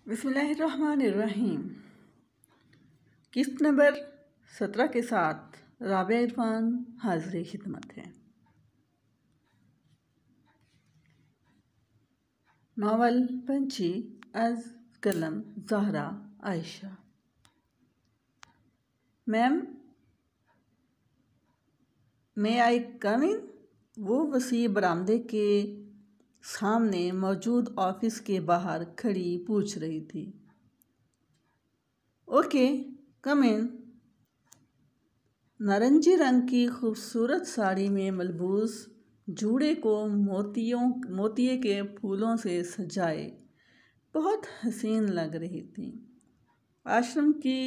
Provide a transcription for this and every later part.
बिस्मिल्लाहिर्रहमानिर्रहीम। किस्त नंबर 17 के साथ राबिया इरफान हाज़िर खिदमत है। नावल पंछी अज़ कलम ज़हरा आयशा। मैम, मे आई कम इन? वो वसी बरामदे के सामने मौजूद ऑफिस के बाहर खड़ी पूछ रही थी। ओके, कम इन। नारंगी रंग की खूबसूरत साड़ी में मलबूस जूड़े को मोतिये के फूलों से सजाए बहुत हसीन लग रही थी। आश्रम की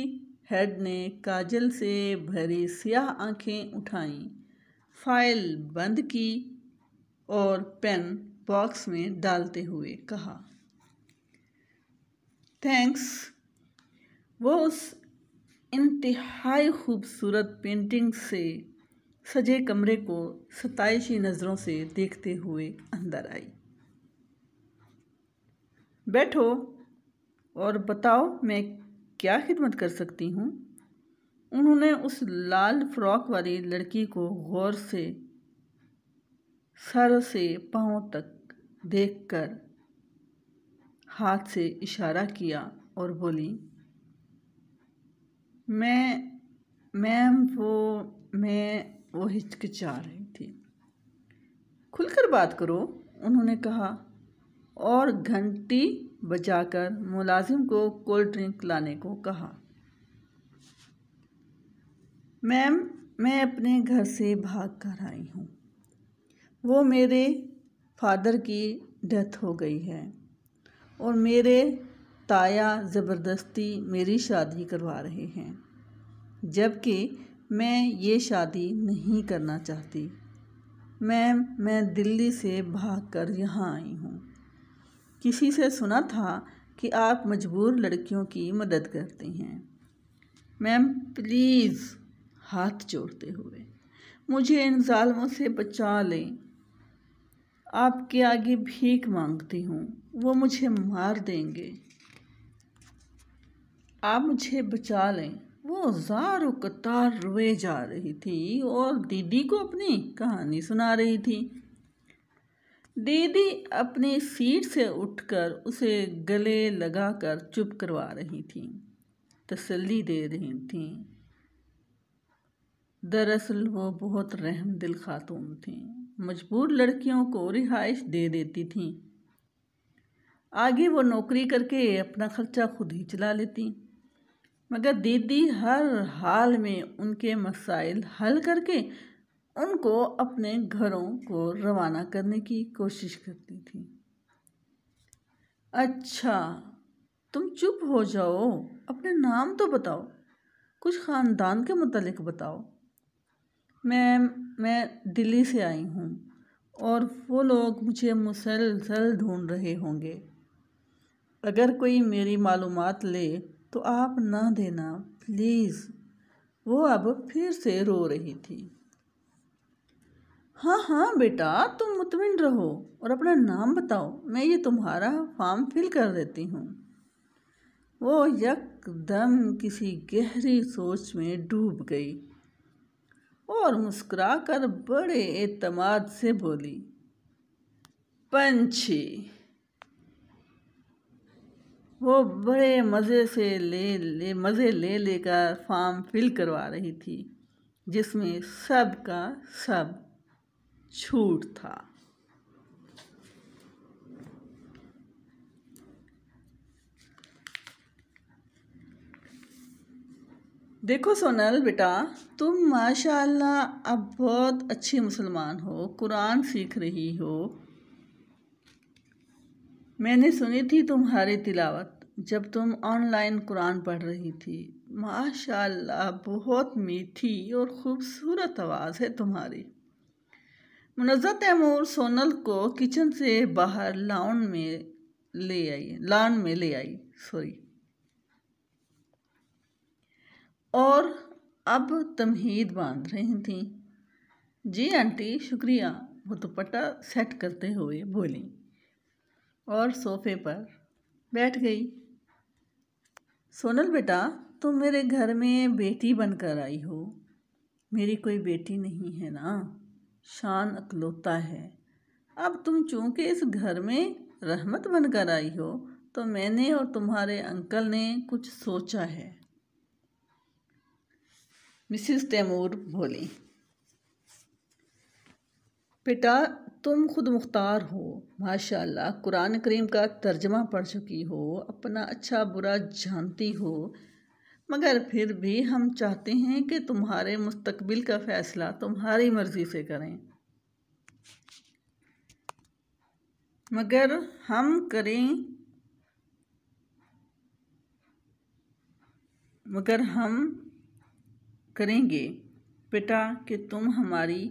हेड ने काजल से भरी स्याह आंखें उठाईं, फाइल बंद की और पेन बॉक्स में डालते हुए कहा, थैंक्स। वो उस इंतहाई खूबसूरत पेंटिंग से सजे कमरे को सताइशी नज़रों से देखते हुए अंदर आई। बैठो और बताओ मैं क्या खिदमत कर सकती हूँ। उन्होंने उस लाल फ्रॉक वाली लड़की को गौर से सर से पांव तक देखकर हाथ से इशारा किया और बोली, मैम वो हिचकिचा रही थी। खुलकर बात करो, उन्होंने कहा और घंटी बजाकर मुलाजिम को कोल्ड ड्रिंक लाने को कहा। मैम, मैं अपने घर से भाग कर आई हूँ। वो मेरे फादर की डेथ हो गई है और मेरे ताया ज़बरदस्ती मेरी शादी करवा रहे हैं, जबकि मैं ये शादी नहीं करना चाहती। मैम, मैं दिल्ली से भागकर यहाँ आई हूँ। किसी से सुना था कि आप मजबूर लड़कियों की मदद करती हैं। मैम प्लीज़, हाथ जोड़ते हुए मुझे इन जालिमों से बचा लें। आपके आगे भीख मांगती हूँ, वो मुझे मार देंगे। आप मुझे बचा लें। वो ज़ारो कतार रोए जा रही थी और दीदी को अपनी कहानी सुना रही थी। दीदी अपनी सीट से उठकर उसे गले लगाकर चुप करवा रही थी, तसल्ली दे रही थी। दरअसल वो बहुत रहमदिल खातून थी, मजबूर लड़कियों को रिहाइश दे देती थी। आगे वो नौकरी करके अपना खर्चा खुद ही चला लेती, मगर दीदी हर हाल में उनके मसाइल हल करके उनको अपने घरों को रवाना करने की कोशिश करती थी। अच्छा, तुम चुप हो जाओ, अपने नाम तो बताओ, कुछ ख़ानदान के मुतालिक बताओ। मैं दिल्ली से आई हूँ और वो लोग मुझे मुसलसल ढूंढ रहे होंगे। अगर कोई मेरी मालूमात ले तो आप ना देना प्लीज़। वो अब फिर से रो रही थी। हाँ बेटा, तुम मुतमिन रहो और अपना नाम बताओ, मैं ये तुम्हारा फॉर्म फिल कर देती हूँ। वो यकदम किसी गहरी सोच में डूब गई और मुस्कुराकर बड़े एतमाद से बोली, पंछी। वो बड़े मज़े ले लेकर फॉर्म फिल करवा रही थी, जिसमें सब का सब छूट था। देखो सोनल बेटा, तुम माशाअल्लाह अब बहुत अच्छी मुसलमान हो, कुरान सीख रही हो। मैंने सुनी थी तुम्हारी तिलावत जब तुम ऑनलाइन कुरान पढ़ रही थी। माशाअल्लाह बहुत मीठी और ख़ूबसूरत आवाज़ है तुम्हारी। मुनज़्ज़ा तैमूर सोनल को किचन से बाहर लॉन में ले आई और अब तमहीद बांध रही थी। जी आंटी, शुक्रिया, वो दुपट्टा सेट करते हुए बोली और सोफे पर बैठ गई। सोनल बेटा, तुम मेरे घर में बेटी बनकर आई हो। मेरी कोई बेटी नहीं है ना। शान अकलौता है। अब तुम चूंकि इस घर में रहमत बनकर आई हो, तो मैंने और तुम्हारे अंकल ने कुछ सोचा है। मिसिस तैमूर बोली, बेटा तुम खुद मुख्तार हो, माशाल्लाह कुरान करीम का तर्जमा पढ़ चुकी हो, अपना अच्छा बुरा जानती हो, मगर फिर भी हम चाहते हैं कि तुम्हारे मुस्तकबिल का फ़ैसला तुम्हारी मर्ज़ी से करें। मगर हम करेंगे बेटा कि तुम हमारी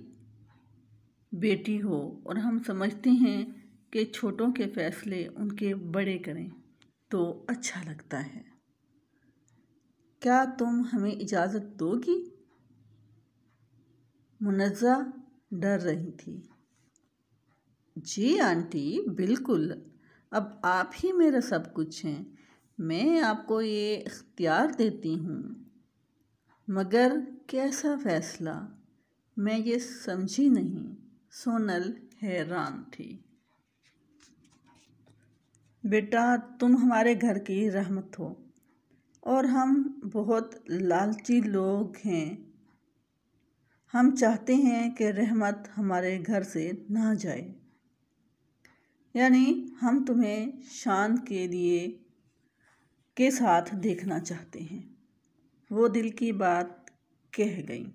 बेटी हो, और हम समझते हैं कि छोटों के फ़ैसले उनके बड़े करें तो अच्छा लगता है। क्या तुम हमें इजाज़त दोगी? मुनज़्ज़ा डर रही थी। जी आंटी, बिल्कुल। अब आप ही मेरा सब कुछ हैं। मैं आपको ये इख्तियार देती हूँ। मगर कैसा फ़ैसला? मैं ये समझी नहीं। सोनल हैरान थी। बेटा तुम हमारे घर की रहमत हो, और हम बहुत लालची लोग हैं। हम चाहते हैं कि रहमत हमारे घर से ना जाए। यानी हम तुम्हें शान के साथ देखना चाहते हैं। वो दिल की बात कह गई।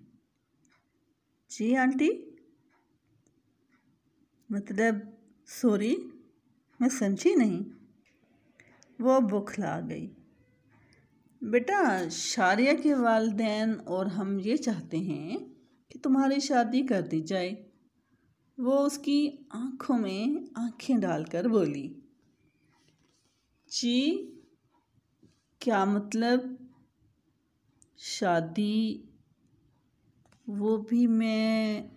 जी आंटी, मतलब सॉरी, मैं समझी नहीं। वो बौखला गई। बेटा शारिया के वालिदैन और हम ये चाहते हैं कि तुम्हारी शादी कर दी जाए। वो उसकी आंखों में आंखें डालकर बोली, जी क्या मतलब? शादी? वो भी मैं?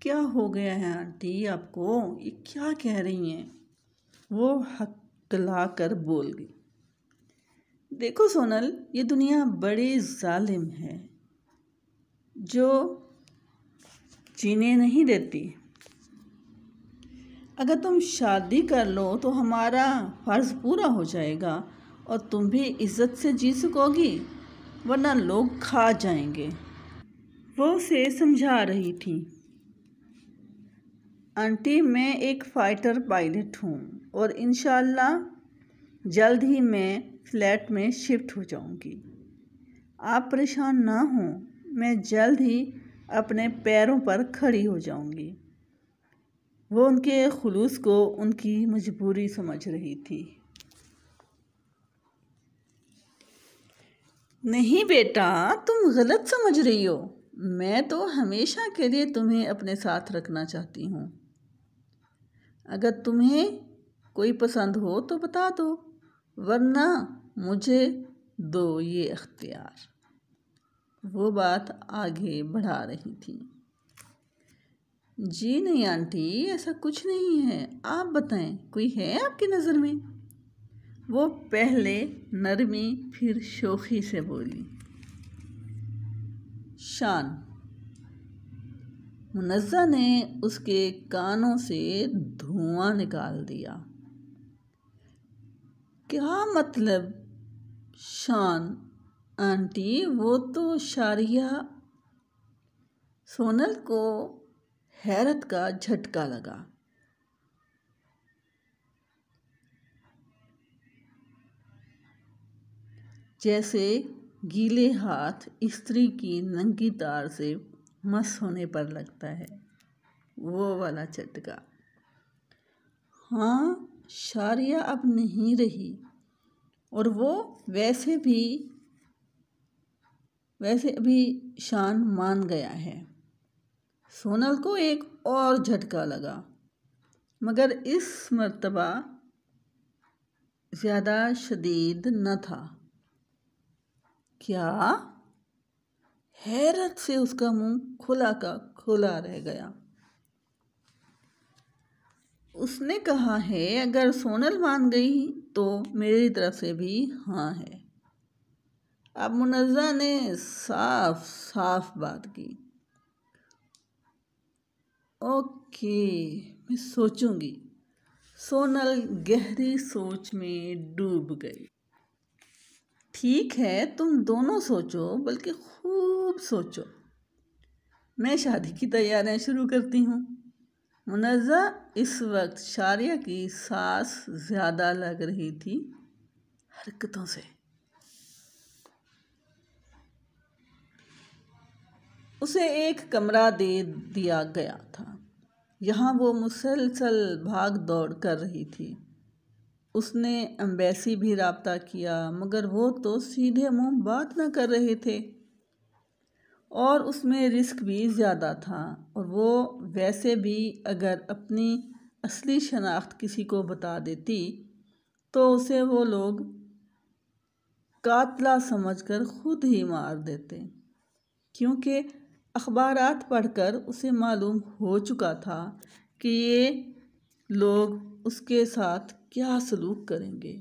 क्या हो गया है आंटी आपको? ये क्या कह रही हैं? वो हकला कर बोल गई, देखो सोनल, ये दुनिया बड़ी जालिम है जो जीने नहीं देती। अगर तुम शादी कर लो तो हमारा फ़र्ज़ पूरा हो जाएगा और तुम भी इज़्ज़त से जी सकोगी, वरना लोग खा जाएंगे। वो उसे समझा रही थी। आंटी मैं एक फ़ाइटर पायलट हूँ और इंशाल्लाह जल्द ही मैं फ्लैट में शिफ्ट हो जाऊँगी। आप परेशान ना हों, मैं जल्द ही अपने पैरों पर खड़ी हो जाऊँगी। वो उनके खुलूस को उनकी मजबूरी समझ रही थी। नहीं बेटा, तुम गलत समझ रही हो। मैं तो हमेशा के लिए तुम्हें अपने साथ रखना चाहती हूँ। अगर तुम्हें कोई पसंद हो तो बता दो, वरना मुझे दो ये इख्तियार। वो बात आगे बढ़ा रही थी। जी नहीं आंटी, ऐसा कुछ नहीं है। आप बताएं, कोई है आपकी नज़र में? वो पहले नरमी फिर शोखी से बोली, शान। मुनज़्ज़ा ने उसके कानों से धुआं निकाल दिया। क्या मतलब शान? आंटी वो तो शारिया। सोनल को हैरत का झटका लगा। जैसे गीले हाथ स्त्री की नंगी तार से मस होने पर लगता है, वो वाला झटका। हाँ, शारिया अब नहीं रही, और वो वैसे अभी शान मान गया है। सोनल को एक और झटका लगा, मगर इस मर्तबा ज़्यादा शदीद न था। क्या? हैरत से उसका मुंह खुला का खुला रह गया। उसने कहा है अगर सोनल मान गई तो मेरी तरफ से भी हाँ है। अब मुनज़्ज़ा ने साफ साफ बात की। ओके, मैं सोचूंगी। सोनल गहरी सोच में डूब गई। ठीक है, तुम दोनों सोचो, बल्कि खूब सोचो। मैं शादी की तैयारियां शुरू करती हूँ। मुनज़्ज़ा इस वक्त शारिया की सांस ज़्यादा लग रही थी हरकतों से। उसे एक कमरा दे दिया गया था। यहाँ वो मुसलसल भाग दौड़ कर रही थी। उसने एम्बेसी भी राब्ता किया, मगर वो तो सीधे मुंह बात न कर रहे थे और उसमें रिस्क भी ज़्यादा था। और वो वैसे भी अगर अपनी असली शनाख्त किसी को बता देती तो उसे वो लोग कातला समझकर खुद ही मार देते, क्योंकि अखबारात पढ़कर उसे मालूम हो चुका था कि ये लोग उसके साथ क्या सलूक करेंगे।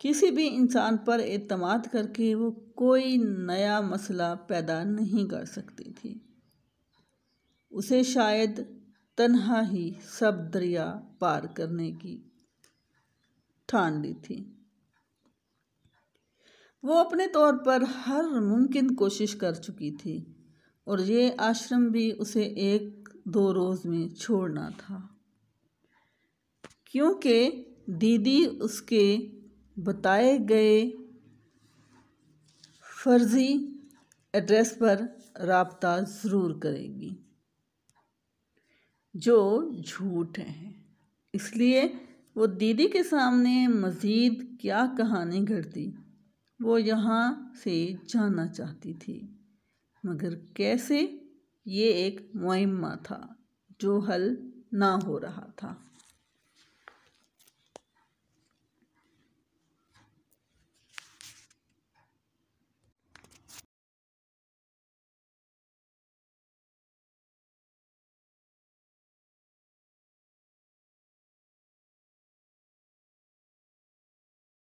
किसी भी इंसान पर एतमाद करके वो कोई नया मसला पैदा नहीं कर सकती थी। उसे शायद तन्हा ही सब दरिया पार करने की ठान ली थी। वो अपने तौर पर हर मुमकिन कोशिश कर चुकी थी और ये आश्रम भी उसे 1-2 रोज़ में छोड़ना था, क्योंकि दीदी उसके बताए गए फर्जी एड्रेस पर राब्ता ज़रूर करेगी, जो झूठ है। इसलिए वो दीदी के सामने मज़ीद क्या कहानी घड़ती, वो यहाँ से जानना चाहती थी। मगर कैसे, ये एक मुअम्मा था जो हल ना हो रहा था।